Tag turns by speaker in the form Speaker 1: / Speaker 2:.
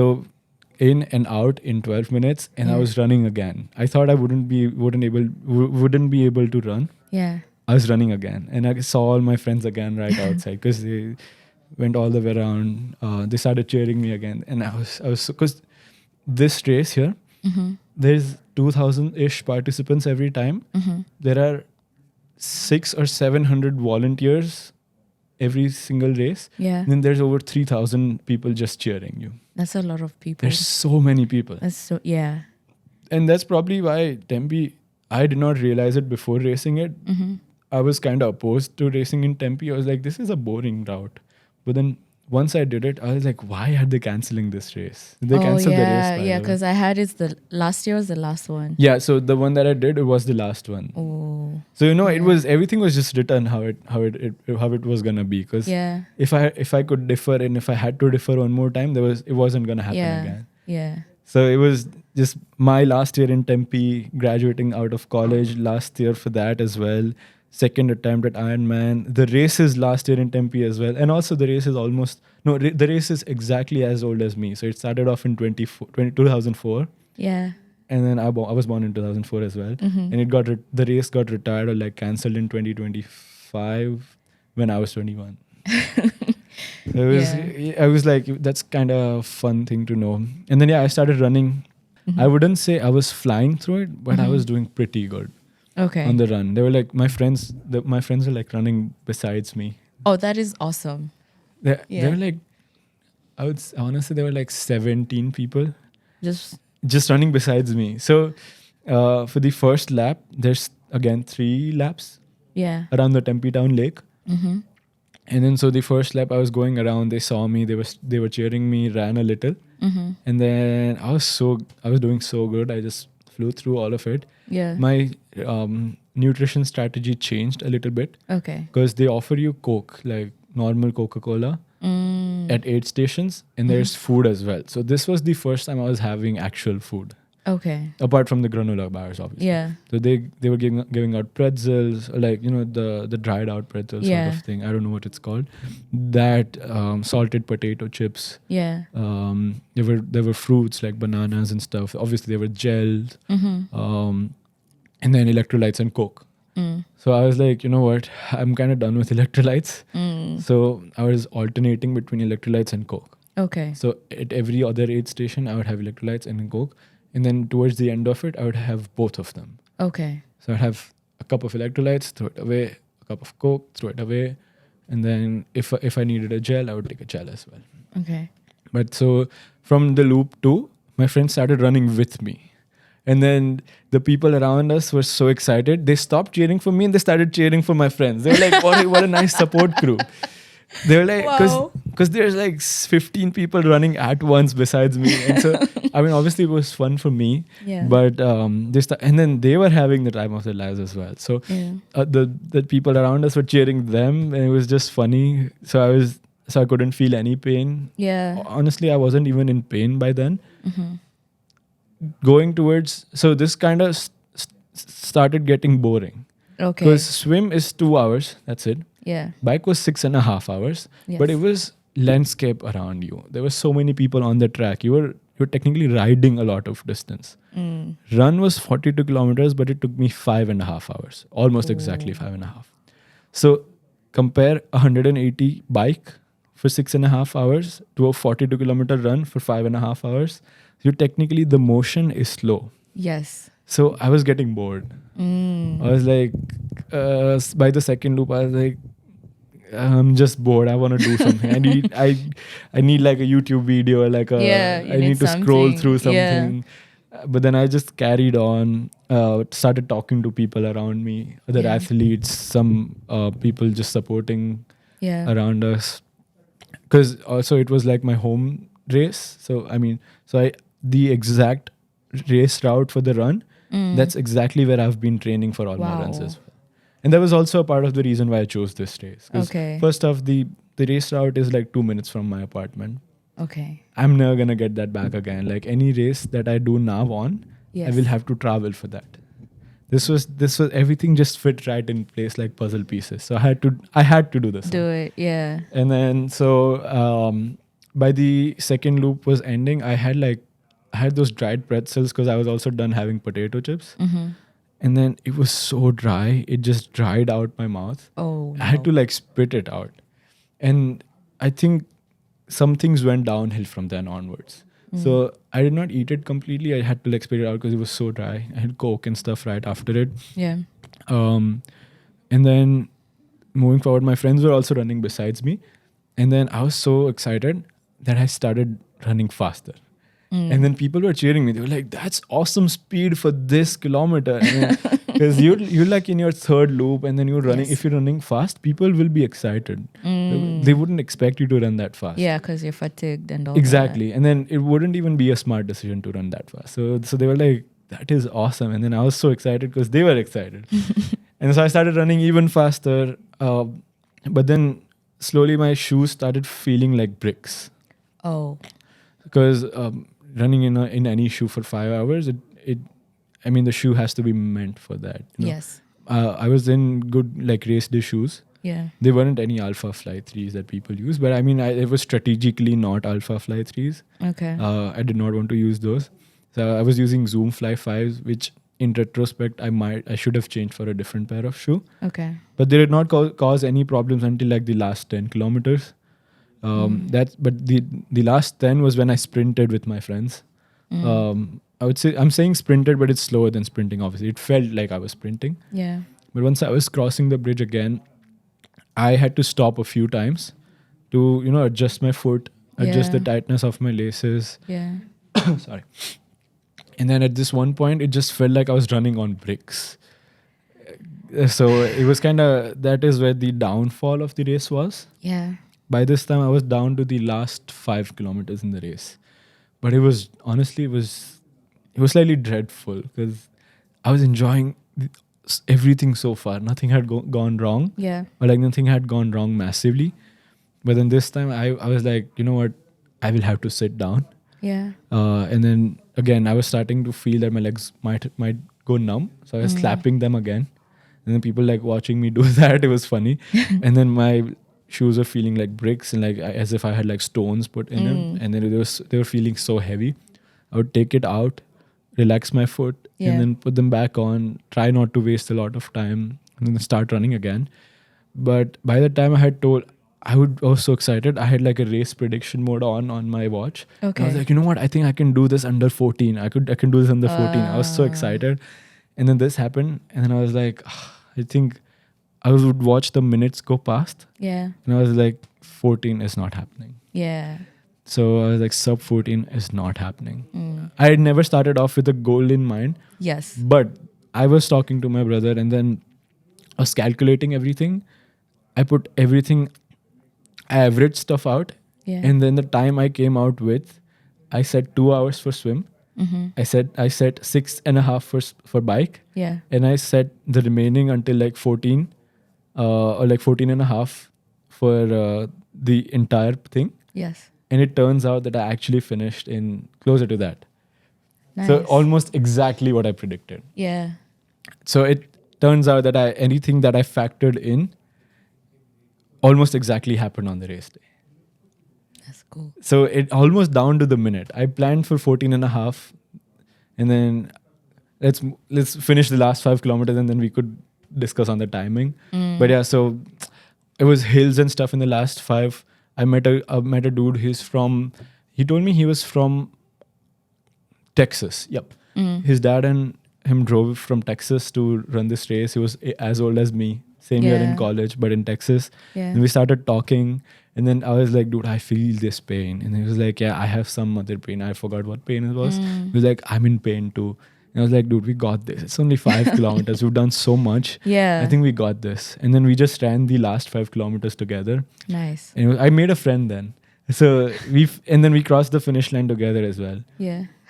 Speaker 1: So in and out in 12 minutes, and I was running again. I thought I wouldn't be able to run.
Speaker 2: Yeah.
Speaker 1: I was running again, and I saw all my friends again right outside because they went all the way around. They started cheering me again, and I was because this race here, there's 2,000-ish participants every time. There are 600 or 700 volunteers every single race.
Speaker 2: Yeah.
Speaker 1: Then there's over 3,000 people just cheering you.
Speaker 2: That's a lot of people.
Speaker 1: There's so many people.
Speaker 2: That's so, yeah.
Speaker 1: And that's probably why Tempe, I did not realize it before racing it. I was kind of opposed to racing in Tempe. I was like, this is a boring route. But then once I did it, I was like, why are they canceling this race? They canceled the race.
Speaker 2: Yeah,
Speaker 1: by
Speaker 2: yeah,
Speaker 1: the way.
Speaker 2: because I had it last year was the last one.
Speaker 1: Yeah, so the one that I did, it was the last one.
Speaker 2: Oh.
Speaker 1: So it was everything was just written how it was gonna be. Because
Speaker 2: Yeah.
Speaker 1: if I could differ and if I had to differ one more time, it wasn't gonna happen
Speaker 2: Yeah.
Speaker 1: again.
Speaker 2: Yeah.
Speaker 1: So it was just my last year in Tempe, graduating out of college, last year for that as well. Second attempt at Ironman. The race is last year in Tempe as well. And also the race is the race is exactly as old as me. So it started off in 2004.
Speaker 2: Yeah.
Speaker 1: And then I was born in 2004 as well. And the race got retired or like cancelled in 2025 when I was 21. I was like, that's kind of a fun thing to know. And then I started running. I wouldn't say I was flying through it, but I was doing pretty good
Speaker 2: Okay.
Speaker 1: on the run. They were like my friends were like running besides me.
Speaker 2: Oh, that is awesome.
Speaker 1: They
Speaker 2: Yeah.
Speaker 1: were like, honestly, there were like 17 people
Speaker 2: Just
Speaker 1: running besides me. So for the first lap, there's again 3 laps
Speaker 2: yeah.
Speaker 1: around the Tempe Town Lake. And then so the first lap I was going around, they saw me, they were cheering me, ran a little. And then I was doing so good. I just flew through all of it.
Speaker 2: Yeah.
Speaker 1: My nutrition strategy changed a little bit
Speaker 2: Okay.
Speaker 1: because they offer you Coke, like normal Coca-Cola at aid stations, and there's food as well. So this was the first time I was having actual food.
Speaker 2: Okay.
Speaker 1: Apart from the granola bars, obviously.
Speaker 2: Yeah.
Speaker 1: So they were giving out pretzels, like the dried out pretzels
Speaker 2: Yeah.
Speaker 1: sort of thing. I don't know what it's called. That salted potato chips.
Speaker 2: Yeah.
Speaker 1: There were fruits like bananas and stuff. Obviously, there were gels, and then electrolytes and Coke. So I was like, you know what? I'm kind of done with electrolytes. So I was alternating between electrolytes and Coke.
Speaker 2: Okay.
Speaker 1: So at every other aid station, I would have electrolytes and Coke. And then towards the end of it, I would have both of them.
Speaker 2: Okay.
Speaker 1: So I'd have a cup of electrolytes, throw it away, a cup of Coke, throw it away. And then if I needed a gel, I would take a gel as well.
Speaker 2: Okay.
Speaker 1: But so from the loop 2, my friends started running with me. And then the people around us were so excited. They stopped cheering for me and they started cheering for my friends. They were like, what a nice support crew. They were like,
Speaker 2: Wow.
Speaker 1: because there's like 15 people running at once besides me. And so, I mean, obviously it was fun for me.
Speaker 2: Yeah.
Speaker 1: But and then they were having the time of their lives as well. So
Speaker 2: Yeah.
Speaker 1: the people around us were cheering them, and it was just funny. So I couldn't feel any pain.
Speaker 2: Yeah.
Speaker 1: Honestly, I wasn't even in pain by then. Going towards, so this kind of started getting boring.
Speaker 2: Okay.
Speaker 1: Because swim is 2 hours, that's it.
Speaker 2: Yeah.
Speaker 1: Bike was 6.5 hours, but it
Speaker 2: Yes.
Speaker 1: was landscape around you. There were so many people on the track. You were technically riding a lot of distance. Run was 42 kilometers, but it took me 5.5 hours, almost exactly 5.5. So compare 180 bike for 6.5 hours to a 42 kilometer run for 5.5 hours. The motion is slow.
Speaker 2: Yes.
Speaker 1: So I was getting bored. I was like, by the second loop, I was like, I'm just bored. I want to do something. I need like a YouTube video, or like
Speaker 2: Yeah,
Speaker 1: I need to scroll
Speaker 2: something.
Speaker 1: through
Speaker 2: Yeah.
Speaker 1: something. But then I just carried on, started talking to people around me, other
Speaker 2: Yeah.
Speaker 1: athletes, some people just supporting
Speaker 2: Yeah.
Speaker 1: around us. Because also it was like my home race. So, the exact race route for the run, that's exactly where I've been training for all my runs
Speaker 2: Wow.
Speaker 1: as well. And that was also a part of the reason why I chose this race. 'Cause
Speaker 2: Okay.
Speaker 1: first off, the race route is like 2 minutes from my apartment.
Speaker 2: Okay.
Speaker 1: I'm never going to get that back again. Like any race that I do now on,
Speaker 2: Yes.
Speaker 1: I will have to travel for that. This was everything just fit right in place like puzzle pieces. So I had to do this.
Speaker 2: Do it. Yeah.
Speaker 1: And then so by the second loop was ending, I had those dried pretzels because I was also done having potato chips.
Speaker 2: Mm-hmm.
Speaker 1: And then it was so dry, it just dried out my mouth.
Speaker 2: Oh,
Speaker 1: I had to like spit it out. And I think some things went downhill from then onwards. So I did not eat it completely. I had to like spit it out because it was so dry. I had Coke and stuff right after it.
Speaker 2: Yeah.
Speaker 1: And then moving forward, my friends were also running besides me. And then I was so excited that I started running faster. And then people were cheering me. They were like, "That's awesome speed for this kilometer." Because you're like in your third loop, and then you're running.
Speaker 2: Yes.
Speaker 1: If you're running fast, people will be excited. They wouldn't expect you to run that fast.
Speaker 2: Yeah, because you're fatigued and all
Speaker 1: Exactly. And then it wouldn't even be a smart decision to run that fast. So they were like, "That is awesome." And then I was so excited because they were excited. And so I started running even faster. But then slowly my shoes started feeling like bricks.
Speaker 2: that. Oh.
Speaker 1: Because running in any shoe for 5 hours, I mean, the shoe has to be meant for that. You know?
Speaker 2: Yes.
Speaker 1: I was in good like race day shoes.
Speaker 2: Yeah.
Speaker 1: There weren't any Alpha Fly 3s that people use, but I mean, it was strategically not Alpha Fly 3s.
Speaker 2: Okay.
Speaker 1: I did not want to use those, so I was using Zoom Fly 5s, which in retrospect I should have changed for a different pair of shoe.
Speaker 2: Okay.
Speaker 1: But they did not cause any problems until like the last 10 kilometers. But the last 10 was when I sprinted with my friends. I would say I'm saying sprinted, but it's slower than sprinting. Obviously, it felt like I was sprinting.
Speaker 2: Yeah.
Speaker 1: But once I was crossing the bridge again, I had to stop a few times to adjust my foot, adjust the
Speaker 2: Yeah.
Speaker 1: tightness of my laces.
Speaker 2: Yeah.
Speaker 1: Sorry. And then at this one point, it just felt like I was running on bricks. So it was that is where the downfall of the race was.
Speaker 2: Yeah.
Speaker 1: By this time, I was down to the last 5 kilometers in the race. But it was slightly dreadful because I was enjoying everything so far. Nothing had gone wrong.
Speaker 2: Yeah.
Speaker 1: Or like nothing had gone wrong massively. But then this time I was like, you know what? I will have to sit down.
Speaker 2: Yeah.
Speaker 1: And then again, I was starting to feel that my legs might go numb. So I was slapping them again. And then people like watching me do that. It was funny. And then my shoes were feeling like bricks and like as if I had like stones put in them. And then they were feeling so heavy. I would take it out, relax my foot,
Speaker 2: Yeah.
Speaker 1: and then put them back on, try not to waste a lot of time, and then start running again. But by the time I was so excited. I had like a race prediction mode on my watch.
Speaker 2: Okay.
Speaker 1: I was like, you know what? I think I can do this under 14. I can do this under 14. I was so excited. And then this happened. And then I was like, I think I would watch the minutes go past.
Speaker 2: Yeah.
Speaker 1: And I was like, 14 is not happening.
Speaker 2: Yeah.
Speaker 1: So I was like, sub 14 is not happening. I had never started off with a goal in mind.
Speaker 2: Yes.
Speaker 1: But I was talking to my brother and then I was calculating everything. I put everything, I averaged stuff out.
Speaker 2: Yeah.
Speaker 1: And then the time I came out with, I set 2 hours for swim. I set 6.5 for bike.
Speaker 2: Yeah.
Speaker 1: And I set the remaining until like 14 or like 14 and a half for the entire thing.
Speaker 2: Yes.
Speaker 1: And it turns out that I actually finished in closer to that.
Speaker 2: Nice.
Speaker 1: So almost exactly what I predicted.
Speaker 2: Yeah.
Speaker 1: So it turns out that anything that I factored in almost exactly happened on the race day.
Speaker 2: That's cool.
Speaker 1: So it almost down to the minute. I planned for 14 and a half and then let's finish the last 5 kilometers and then we could discuss on the timing. But yeah, so it was hills and stuff in the last 5. I met a dude. He told me he was from Texas. Yep. His dad and him drove from Texas to run this race. He was as old as me, same year in
Speaker 2: Yeah.
Speaker 1: college, but in Texas.
Speaker 2: Yeah.
Speaker 1: And we started talking. And then I was like, dude, I feel this pain. And he was like, yeah, I have some other pain. I forgot what pain it was. He was like, I'm in pain too. And I was like, dude, we got this. It's only 5 kilometers. We've done so much.
Speaker 2: Yeah.
Speaker 1: I think we got this. And then we just ran the last 5 kilometers together.
Speaker 2: Nice.
Speaker 1: And I made a friend then. So and then we crossed the finish line together as well.
Speaker 2: Yeah.